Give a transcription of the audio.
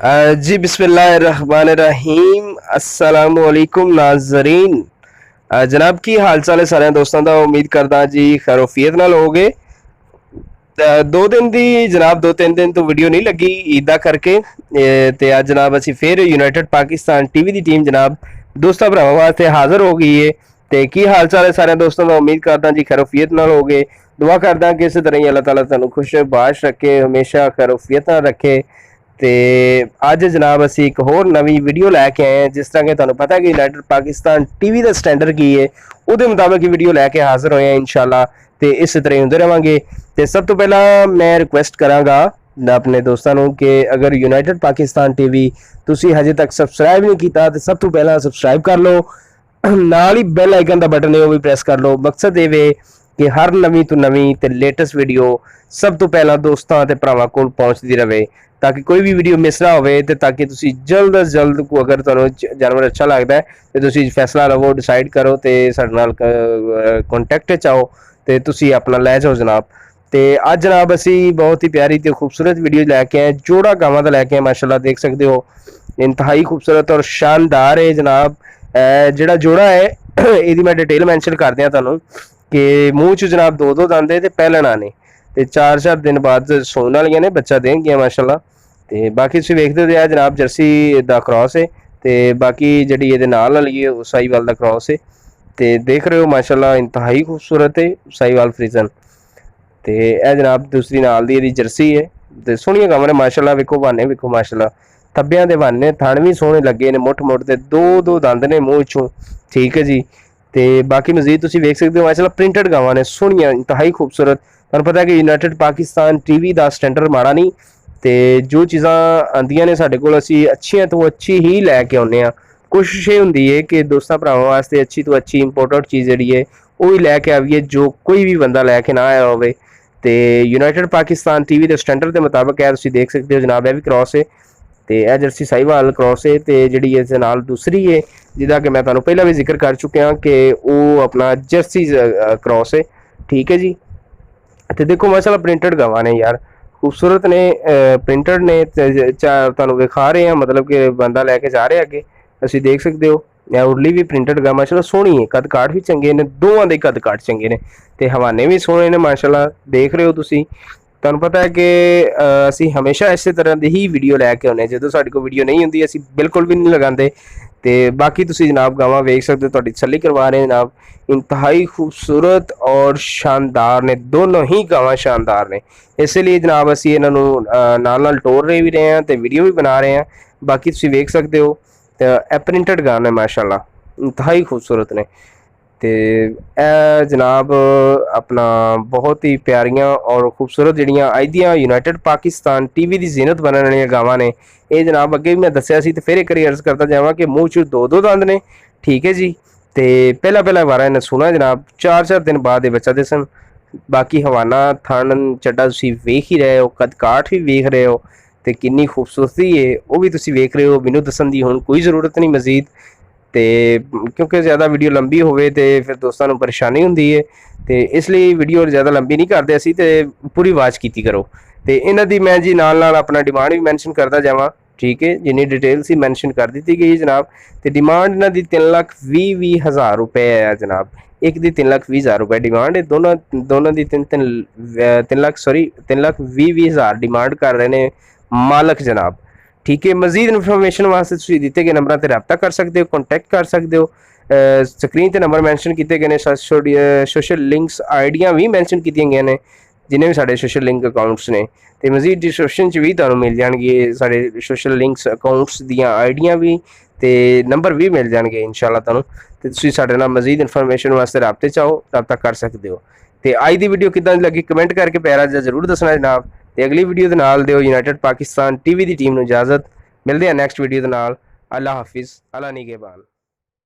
जी बिस्मिल्लाहिर्रहमानिर्रहीम अस्सलामुअलैकुम नाज़रीन। जनाब की हाल चाल है सारे दोस्तों का। उम्मीद करदा जी खैरोफियत नाल होगे। दो दिन दी जनाब 2-3 दिन तो वीडियो नहीं लगी ईदा करके ते अज जनाब असी फिर यूनाइटेड पाकिस्तान टीवी की टीम जनाब दोस्तों भरावां वास्ते हाजिर हो गई है। ते की हाल चाल है सारे दोस्तों का। उम्मीद करदा जी खैरोफियत नाल होगे। दुआ करदा कि इस तरह ही अल्लाह ताला तुहानू खुश बाश रखे, हमेशा खैरोफियत नाल रखे। ਤੇ ਅੱਜ ਜਨਾਬ ਅਸੀਂ ਇੱਕ ਹੋਰ ਨਵੀਂ ਵੀਡੀਓ ਲੈ ਕੇ ਆਏ ਹਾਂ। ਜਿਸ ਤਰ੍ਹਾਂ ਕਿ ਤੁਹਾਨੂੰ ਪਤਾ ਹੈ ਕਿ ਯੂਨਾਈਟਿਡ ਪਾਕਿਸਤਾਨ ਟੀਵੀ ਦਾ ਸਟੈਂਡਰਡ ਕੀ ਹੈ, ਉਹਦੇ ਮੁਤਾਬਕ ਵੀਡੀਓ ਲੈ ਕੇ ਹਾਜ਼ਰ ਹੋਏ ਹਾਂ ਇਨਸ਼ਾਅੱਲਾ। ਤੇ ਇਸੇ ਤਰ੍ਹਾਂ ਹੀ ਹੁੰਦੇ ਰਵਾਂਗੇ। ਤੇ ਸਭ ਤੋਂ ਪਹਿਲਾਂ ਮੈਂ ਰਿਕੁਐਸਟ ਕਰਾਂਗਾ ਆਪਣੇ ਦੋਸਤਾਂ ਨੂੰ ਕਿ ਅਗਰ ਯੂਨਾਈਟਿਡ ਪਾਕਿਸਤਾਨ ਟੀਵੀ ਤੁਸੀਂ ਹਜੇ ਤੱਕ ਸਬਸਕ੍ਰਾਈਬ ਨਹੀਂ ਕੀਤਾ ਤੇ ਸਭ ਤੋਂ ਪਹਿਲਾਂ ਸਬਸਕ੍ਰਾਈਬ ਕਰ ਲਓ। ਨਾਲ ਹੀ ਬੈਲ ਆਈਕਨ ਦਾ ਬਟਨ ਹੈ ਉਹ ਵੀ ਪ੍ਰੈਸ ਕਰ ਲਓ। ਮਕਸਦ ਇਹ ਵੇ ਕਿ ਹਰ ਨਵੀਂ ਤੋਂ ਨਵੀਂ ਤੇ ਲੇਟੈਸਟ ਵੀਡੀਓ ਸਭ ਤੋਂ ਪਹਿਲਾਂ ਦੋਸਤਾਂ ਤੇ ਭਰਾਵਾਂ ਕੋਲ ਪਹੁੰਚਦੀ ਰਹੇ, ताकि कोई भी वीडियो मिस ना हो। ताकि तुसी जल्द अज जल्द को अगर तुहानू जानवर अच्छा लगता है तो तुसी फैसला लवो, डिसाइड करो तो साडे नाल कॉन्टैक्ट च आओ तो तुसी अपना लै जाओ जनाब। तो अज जनाब असी बहुत ही प्यारी तो खूबसूरत वीडियो लैके आए, जोड़ा गावां दा लैके आए माशाल्लाह। देख सकते हो इंतहाई खूबसूरत और शानदार है जनाब। जिहड़ा जोड़ा है इहदी मैं डिटेल मैंशन कर दियां तुहानू कि मूँह च जनाब दो दंद है ते पैलण आने ते 4-4 दिन बाद सोन वालियां ने बच्चा देंगियां माशाल्लाह। ਤੇ ਬਾਕੀ ਤੁਸੀਂ ਵੇਖਦੇ ਹੋ ਜਨਾਬ ਜਰਸੀ ਦਾ ਕ੍ਰਾਸ ਹੈ ਤੇ ਬਾਕੀ ਜਿਹੜੀ ਇਹਦੇ ਨਾਲ ਵਾਲੀ ਹੈ ਉਹ ਸਾਈਵਾਲ ਦਾ ਕ੍ਰਾਸ ਹੈ। ਤੇ ਦੇਖ ਰਹੇ ਹੋ ਮਾਸ਼ਾਅੱਲਾ ਇੰਤਹਾਈ ਖੂਬਸੂਰਤ ਹੈ ਸਾਈਵਾਲ ਫਰੀਜ਼ਨ। ਤੇ ਇਹ ਜਨਾਬ ਦੂਸਰੀ ਨਾਲ ਦੀ ਇਹਦੀ ਜਰਸੀ ਹੈ ਤੇ ਸੋਹਣੀਆਂ ਗਾਵਾਂ ਨੇ ਮਾਸ਼ਾਅੱਲਾ। ਵੇਖੋ ਬਾਨੇ ਵੇਖੋ ਮਾਸ਼ਾਅੱਲਾ, ਥੱਬਿਆਂ ਦੇ ਬਾਨੇ, ਥਣ ਵੀ ਸੋਹਣੇ ਲੱਗੇ ਨੇ, ਮੁੱਠ ਤੇ ਦੋ ਦੰਦ ਨੇ ਮੂੰਹ ਚੋਂ। ਠੀਕ ਹੈ ਜੀ। ਤੇ ਬਾਕੀ ਮਜ਼ੀਦ ਤੁਸੀਂ ਵੇਖ ਸਕਦੇ ਹੋ ਮਾਸ਼ਾਅੱਲਾ ਪ੍ਰਿੰਟਡ ਗਾਵਾਂ ਨੇ ਸੋਹਣੀਆਂ ਇੰਤਹਾਈ ਖੂਬਸੂਰਤ। ਤੁਹਾਨੂੰ ਪਤਾ ਕਿ ਯੂਨਾਈਟਿਡ ਪਾਕਿਸਤਾਨ ਟੀਵੀ ਦਾ ਸਟੈਂਡਰਡ ਮਾੜਾ ਨਹੀਂ ਤੇ ਜੋ ਚੀਜ਼ਾਂ ਆਉਂਦੀਆਂ ਨੇ ਸਾਡੇ ਕੋਲ ਅਸੀਂ ਅੱਛੀਆਂ ਤੋਂ ਅੱਛੀ ਹੀ ਲੈ ਕੇ ਆਉਂਦੇ ਹਾਂ। ਕੋਸ਼ਿਸ਼ ਇਹ ਹੁੰਦੀ ਹੈ ਕਿ ਦੋਸਤਾਂ ਭਰਾਵਾਂ ਵਾਸਤੇ ਅੱਛੀ ਤੋਂ ਅੱਛੀ ਇੰਪੋਰਟੈਂਟ ਚੀਜ਼ ਜਿਹੜੀ ਹੈ ਉਹ ਹੀ ਲੈ ਕੇ ਆਈਏ ਜੋ ਕੋਈ ਵੀ ਬੰਦਾ ਲੈ ਕੇ ਨਾ ਆਇਆ ਹੋਵੇ। ਤੇ ਯੂਨਾਈਟਿਡ ਪਾਕਿਸਤਾਨ ਟੀਵੀ ਦੇ ਸਟੈਂਡਰਡ ਦੇ ਮੁਤਾਬਕ ਹੈ। ਤੁਸੀਂ ਦੇਖ ਸਕਦੇ ਹੋ ਜਨਾਬ ਇਹ ਵੀ ਕ੍ਰਾਸ ਹੈ ਤੇ ਇਹ ਜਰਸੀ ਸਾਈਵਾਲ ਕ੍ਰਾਸ ਹੈ। ਤੇ ਜਿਹੜੀ ਇਸ ਦੇ ਨਾਲ ਦੂਸਰੀ ਹੈ ਜਿਹਦਾ ਕਿ ਮੈਂ ਤੁਹਾਨੂੰ ਪਹਿਲਾਂ ਵੀ ਜ਼ਿਕਰ ਕਰ ਚੁੱਕਿਆ ਕਿ ਉਹ ਆਪਣਾ ਜਰਸੀ ਕ੍ਰਾਸ ਹੈ। ਠੀਕ ਹੈ ਜੀ। ਤੇ ਦੇਖੋ ਮਾਸ਼ਾਅੱਲਾ ਪ੍ਰਿੰਟਡ ਗਾਵਾਂ ਨੇ यार, खूबसूरत ने, प्रिंटेड ने। तुहानू विखा रहे हैं मतलब कि बंदा लैके जा रहा है अगे। असीं देख सकते हो उरली भी प्रिंटेड गा माशाल्लाह सोहनी है। कद काठ भी चंगे ने, दोवां दे कद काठ चंगे ने ते हवाने भी सोहने ने माशाल्लाह। देख रहे हो तुसीं, तुहानू पता है कि असीं हमेशा इस तरह की ही वीडियो लैके आउने। जदों साडे कोल वीडियो नहीं हुंदी असीं बिल्कुल भी नहीं लगांदे। तो बाकी तुसीं जनाब गावां वेख सकते हो, तुहाडी तसल्ली करवा रहे हैं जनाब। इंतहाई खूबसूरत और शानदार ने, दोनों ही गावां शानदार ने। इसलिए जनाब असीं इन्हां नूं नाल नाल टोर रहे भी रहे हैं तो वीडियो भी बना रहे हैं। बाकी तुसीं वेख सकते हो तो प्रिंटेड गाने ने माशाल्लाह, इंतहाई खूबसूरत ने। तो जनाब अपना बहुत ही प्यारियां और खूबसूरत जिहड़ियां अज दियां यूनाइटेड पाकिस्तान टीवी की जीनत बनने वाली गावां ने। ये जनाब अगे भी मैं दस्सिया सी ते फिर एक बार अर्ज करता जावां कि मूँह च दो दंद ने। ठीक है जी। तो पहला वारा इन्हें सुना जनाब 4-4 दिन बाद बच्चा दे सन। बाकी हवाना थन चड्डा तुसीं वेख ही रहे हो, कद काठ भी वेख रहे हो तो कितनी खूबसूरती है वो भी तुसीं वेख रहे हो। मैनूं दस्सण दी हुण कोई ज़रूरत नहीं मजीद, तो क्योंकि ज़्यादा वीडियो लंबी होवे तो फिर दोस्तों को परेशानी होंदी है। तो इसलिए वीडियो ज़्यादा लंबी नहीं करते असीं, तो पूरी वाच कीती करो। तो इन्हां दी मैं जी नाल नाल अपना डिमांड भी मैंशन करता जावां। ठीक है, जिन्नी डिटेल सी मैंशन कर दी गई जनाब। तो डिमांड इन्हां दी 3,20,000 रुपए है जनाब। एक दी 3,20,000 रुपए डिमांड है, दोनों दी 3,20,000 डिमांड कर रहे हैं मालक जनाब। ठीक है। मजीद इन्फॉर्मेशन वास्ते तुसीं दिते गए नंबर पर रब्ता कर सकते हो, कॉन्टैक्ट कर सकते हो। स्क्रीन पर नंबर मैंशन किए गए हैं। सोशल लिंक्स आईडियाँ भी मैंशन की गई ने जिन्हें भी साढ़े सोशल लिंक अकाउंट्स ने। तो मजीद डिस्क्रिप्शन भी तुहानू मिल जाएंगे साढ़े सोशल लिंक्स अकाउंट्स दियाँ आईडियाँ भी तो नंबर भी मिल जाएंगे इंशाल्लाह तुहानू। तो तुसीं साडे नाल मजीद इन्फॉर्मेशन वास्ते रब्ते च आओ, रब्ता कर सकते हो। तो अज की वीडियो किदां लगी कमेंट करके प्यारा जिहा जरूर दसना जनाब। तो अगली वीडियो के नाल दिओ यूनाइटेड पाकिस्तान टीवी की टीम नूं इजाजत। मिलते हैं नैक्सट वीडियो के नाल। अल्लाह हाफिज़, अल्लाह निगहबान।